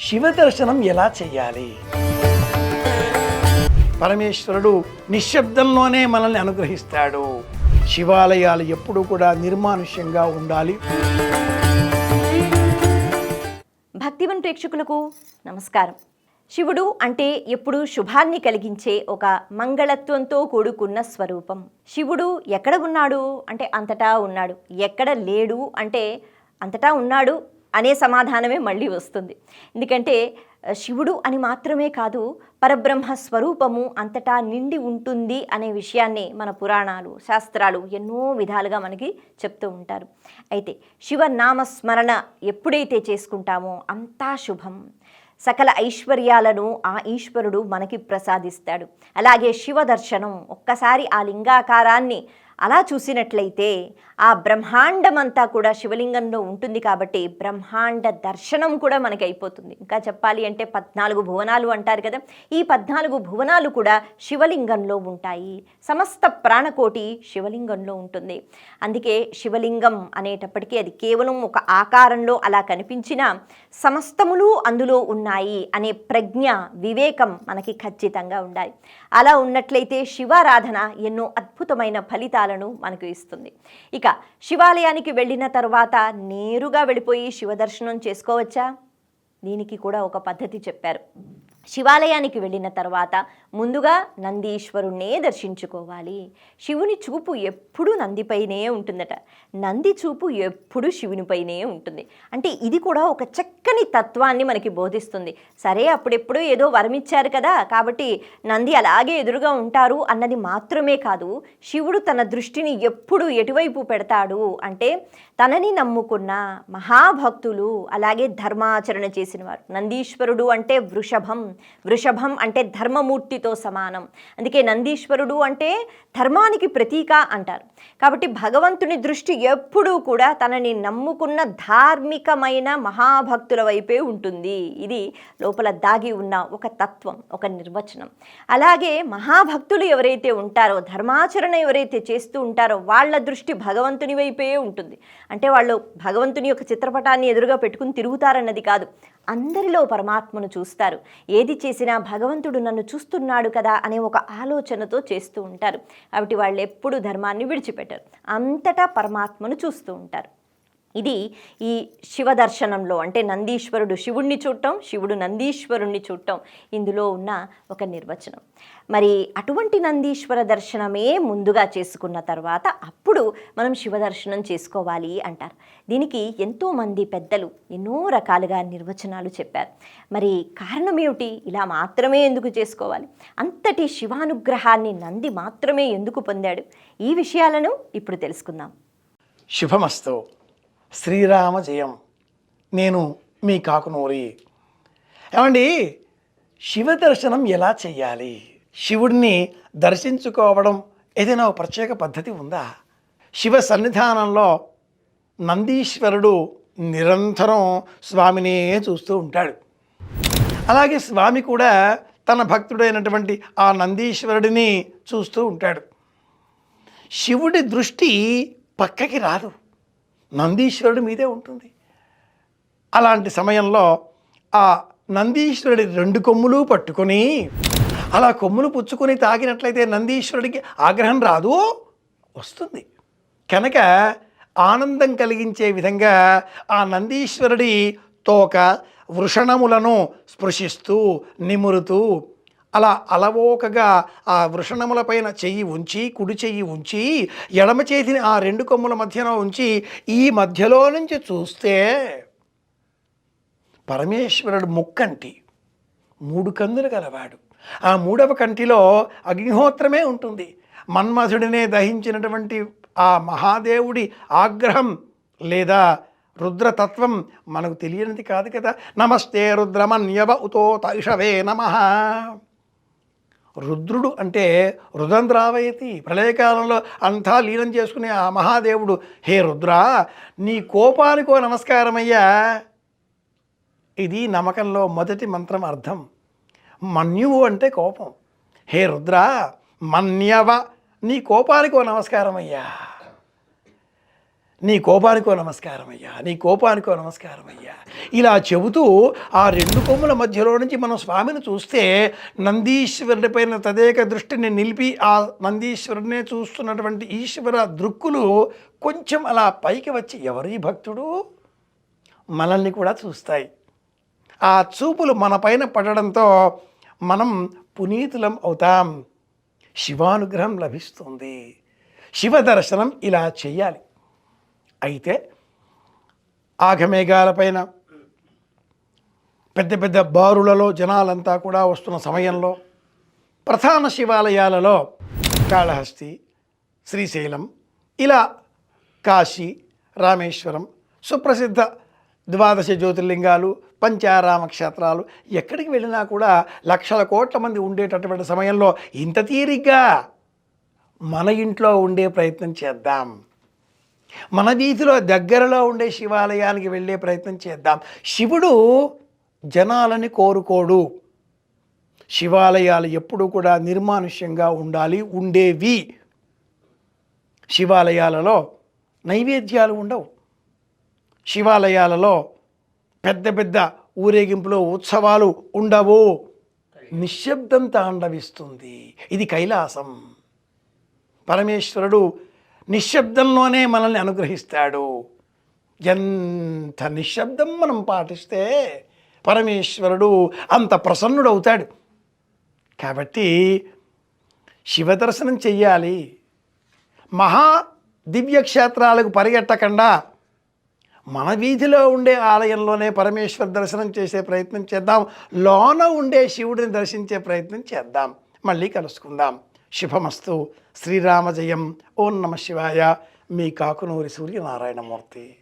శివ దర్శనం ఎలా చేయాలి? పరమేశ్వరుడు నిశ్శబ్దంలోనే మనల్ని అనుగ్రహిస్తాడు. శివాలయాలు ఎప్పుడూ కూడా నిర్మానుష్యంగా ఉండాలి. భక్తివన్ ప్రేక్షకులకు నమస్కారం. శివుడు అంటే ఎప్పుడూ శుభాన్ని కలిగించే ఒక మంగళత్వంతో కూడుకున్న స్వరూపం. శివుడు ఎక్కడ ఉన్నాడు అంటే అంతటా ఉన్నాడు, ఎక్కడ లేడు అంటే అంతటా ఉన్నాడు అనే సమాధానమే మళ్ళీ వస్తుంది. ఎందుకంటే శివుడు అని మాత్రమే కాదు, పరబ్రహ్మ స్వరూపము అంతటా నిండి ఉంటుంది అనే విషయాన్ని మన పురాణాలు, శాస్త్రాలు ఎన్నో విధాలుగా మనకి చెప్తూ ఉంటారు. అయితే శివనామస్మరణ ఎప్పుడైతే చేసుకుంటామో అంతా శుభం. సకల ఐశ్వర్యాలను ఆ ఈశ్వరుడు మనకి ప్రసాదిస్తాడు. అలాగే శివ దర్శనం, ఒక్కసారి ఆ లింగాకారాన్ని అలా చూసినట్లయితే ఆ బ్రహ్మాండమంతా కూడా శివలింగంలో ఉంటుంది కాబట్టి బ్రహ్మాండ దర్శనం కూడా మనకి అయిపోతుంది. ఇంకా చెప్పాలి అంటే 14 భువనాలు అంటారు కదా, ఈ 14 భువనాలు కూడా శివలింగంలో ఉంటాయి. సమస్త ప్రాణకోటి శివలింగంలో ఉంటుంది. అందుకే శివలింగం అనేటప్పటికీ అది కేవలం ఒక ఆకారంలో అలా కనిపించినా సమస్తములు అందులో ఉన్నాయి అనే ప్రజ్ఞ, వివేకం మనకి ఖచ్చితంగా ఉండాలి. అలా ఉన్నట్లయితే శివారాధన ఎన్నో అద్భుతమైన ఫలితాలను మనకు ఇస్తుంది. ఇక శివాలయానికి వెళ్ళిన తర్వాత నేరుగా వెళ్ళిపోయి శివ దర్శనం చేసుకోవచ్చా? దీనికి కూడా ఒక పద్ధతి చెప్పారు. శివాలయానికి వెళ్ళిన తర్వాత ముందుగా నందీశ్వరుణ్ణే దర్శించుకోవాలి. శివుని చూపు ఎప్పుడూ నందిపైనే ఉంటుందట, నంది చూపు ఎప్పుడు శివునిపైనే ఉంటుంది. అంటే ఇది కూడా ఒక చక్కని తత్వాన్ని మనకి బోధిస్తుంది. సరే, అప్పుడెప్పుడూ ఏదో వరమిచ్చారు కదా కాబట్టి నంది అలాగే ఎదురుగా ఉంటారు అన్నది మాత్రమే కాదు, శివుడు తన దృష్టిని ఎప్పుడు ఎటువైపు పెడతాడు అంటే తనని నమ్ముకున్న మహాభక్తులు, అలాగే ధర్మాచరణ చేసిన వారు. నందీశ్వరుడు అంటే వృషభం, వృషభం అంటే ధర్మమూర్తితో సమానం. అందుకే నందీశ్వరుడు అంటే ధర్మానికి ప్రతీక అంటారు. కాబట్టి భగవంతుని దృష్టి ఎప్పుడూ కూడా తనని నమ్ముకున్న ధార్మికమైన మహాభక్తుల వైపే ఉంటుంది. ఇది లోపల దాగి ఉన్న ఒక తత్వం, ఒక నిర్వచనం. అలాగే మహాభక్తులు ఎవరైతే ఉంటారో, ధర్మాచరణ ఎవరైతే చేస్తూ ఉంటారో వాళ్ళ దృష్టి భగవంతుని వైపే ఉంటుంది. అంటే వాళ్ళు భగవంతుని యొక్క చిత్రపటాన్ని ఎదురుగా పెట్టుకుని తిరుగుతారన్నది కాదు, అందరిలో పరమాత్మను చూస్తారు. ఏది చేసినా భగవంతుడు నన్ను చూస్తున్నాడు కదా అనే ఒక ఆలోచనతో చేస్తూ ఉంటారు. కాబట్టి వాళ్ళు ఎప్పుడూ ధర్మాన్ని విడిచిపెట్టరు, అంతటా పరమాత్మను చూస్తూ ఉంటారు. ఇది ఈ శివ దర్శనంలో అంటే నందీశ్వరుడు శివుణ్ణి చూడటం, శివుడు నందీశ్వరుణ్ణి చూడటం, ఇందులో ఉన్న ఒక నిర్వచనం. మరి అటువంటి నందీశ్వర దర్శనమే ముందుగా చేసుకున్న తర్వాత అప్పుడు మనం శివ దర్శనం చేసుకోవాలి అంటారు. దీనికి ఎంతోమంది పెద్దలు ఎన్నో రకాలుగా నిర్వచనాలు చెప్పారు. మరి కారణం ఏమిటి? ఇలా మాత్రమే ఎందుకు చేసుకోవాలి? అంతటి శివానుగ్రహాన్ని నంది మాత్రమే ఎందుకు పొందాడు? ఈ విషయాలను ఇప్పుడు తెలుసుకుందాం. శుభమస్తు. శ్రీరామ జయం. నేను మీ కాకునూరి. ఏమండి, శివ దర్శనం ఎలా చెయ్యాలి? శివుడిని దర్శించుకోవడం ఏదైనా ఒక ప్రత్యేక పద్ధతి ఉందా? శివ సన్నిధానంలో నందీశ్వరుడు నిరంతరం స్వామినే చూస్తూ ఉంటాడు. అలాగే స్వామి కూడా తన భక్తుడైనటువంటి ఆ నందీశ్వరుడిని చూస్తూ ఉంటాడు. శివుడి దృష్టి పక్కకి రాదు, నందీశ్వరుడి మీదే ఉంటుంది. అలాంటి సమయంలో ఆ నందీశ్వరుడి 2 కొమ్ములు పట్టుకొని అలా కొమ్ములు పుచ్చుకొని తాకినట్లయితే నందీశ్వరుడికి ఆగ్రహం రాదు, వస్తుంది. కనుక ఆనందం కలిగించే విధంగా ఆ నందీశ్వరుడి తోక వృషణములను స్పృశిస్తూ నిమురుతూ అలా అలవోకగా ఆ వృషణములపైన చెయ్యి ఉంచి, కుడి చెయ్యి ఉంచి, ఎడమ చేతిని ఆ 2 కొమ్ముల మధ్యలో ఉంచి ఈ మధ్యలో నుంచి చూస్తే పరమేశ్వరుడు ముక్కంటి, 3 కందులు గలవాడు. ఆ 3వ కంటిలో అగ్నిహోత్రమే ఉంటుంది. మన్మధుడినే దహించినటువంటి ఆ మహాదేవుడి ఆగ్రహం లేదా రుద్రతత్వం మనకు తెలియనిది కాదు కదా. నమస్తే రుద్రమన్యవ ఉతో తైషవే నమః. రుద్రుడు అంటే రుదంద్రావయతి, ప్రళయకాలంలో అంతా లీనం చేసుకునే ఆ మహాదేవుడు. హే రుద్రా, నీ కోపానికో నమస్కారమయ్యా. ఇది నమ్మకంలో మొదటి మంత్రం అర్థం. మన్యువు అంటే కోపం. హే రుద్రా మన్యవ, నీ కోపానికో నమస్కారమయ్యా. నీ కోపానికో నమస్కారం అయ్యా, నీ కోపానికో నమస్కారం అయ్యా. ఇలా చెబుతూ ఆ రెండు కొమ్ముల మధ్యలో నుంచి మనం స్వామిని చూస్తే నందీశ్వరుడి పైన తదేక దృష్టిని నిలిపి ఆ నందీశ్వరుడినే చూస్తున్నటువంటి ఈశ్వర దృక్కులు కొంచెం అలా పైకి వచ్చి ఎవరి భక్తుడు మనల్ని కూడా చూస్తాయి. ఆ చూపులు మన పైన పడడంతో మనం పునీతులం అవుతాం, శివానుగ్రహం లభిస్తుంది. శివ దర్శనం ఇలా చెయ్యాలి. అయితే ఆఘమేఘాలపైన పెద్ద పెద్ద బారులలో జనాలంతా కూడా వస్తున్న సమయంలో ప్రధాన శివాలయాలలో కాళహస్తి, శ్రీశైలం, ఇలా కాశీ, రామేశ్వరం, సుప్రసిద్ధ ద్వాదశ జ్యోతిర్లింగాలు, పంచారామ క్షేత్రాలు, ఎక్కడికి వెళ్ళినా కూడా లక్షల కోట్ల మంది ఉండేటటువంటి సమయంలో ఇంత తీరిగ్గా మన ఇంట్లో ఉండే ప్రయత్నం చేద్దాం. మన వీధిలో దగ్గరలో ఉండే శివాలయానికి వెళ్ళే ప్రయత్నం చేద్దాం. శివుడు జనాలని కోరుకోడు. శివాలయాలు ఎప్పుడూ కూడా నిర్మానుష్యంగా ఉండాలి, ఉండేవి. శివాలయాలలో నైవేద్యాలు ఉండవు. శివాలయాలలో పెద్ద పెద్ద ఊరేగింపులో ఉత్సవాలు ఉండవు. నిశ్శబ్దం తాండవిస్తుంది. ఇది కైలాసం. పరమేశ్వరుడు నిశ్శబ్దంలోనే మనల్ని అనుగ్రహిస్తాడు. ఎంత నిశ్శబ్దం మనం పాటిస్తే పరమేశ్వరుడు అంత ప్రసన్నుడవుతాడు. కాబట్టి శివదర్శనం చెయ్యాలి. మహా దివ్యక్షేత్రాలకు పరిగెట్టకుండా మన వీధిలో ఉండే ఆలయంలోనే పరమేశ్వర దర్శనం చేసే ప్రయత్నం చేద్దాం. లోన ఉండే శివుడిని దర్శించే ప్రయత్నం చేద్దాం. మళ్ళీ కలుసుకుందాం. శుభమస్తు. శ్రీరామ జయం. ఓం నమ శివాయ. మీ కాకునూరి సూర్యనారాయణమూర్తి.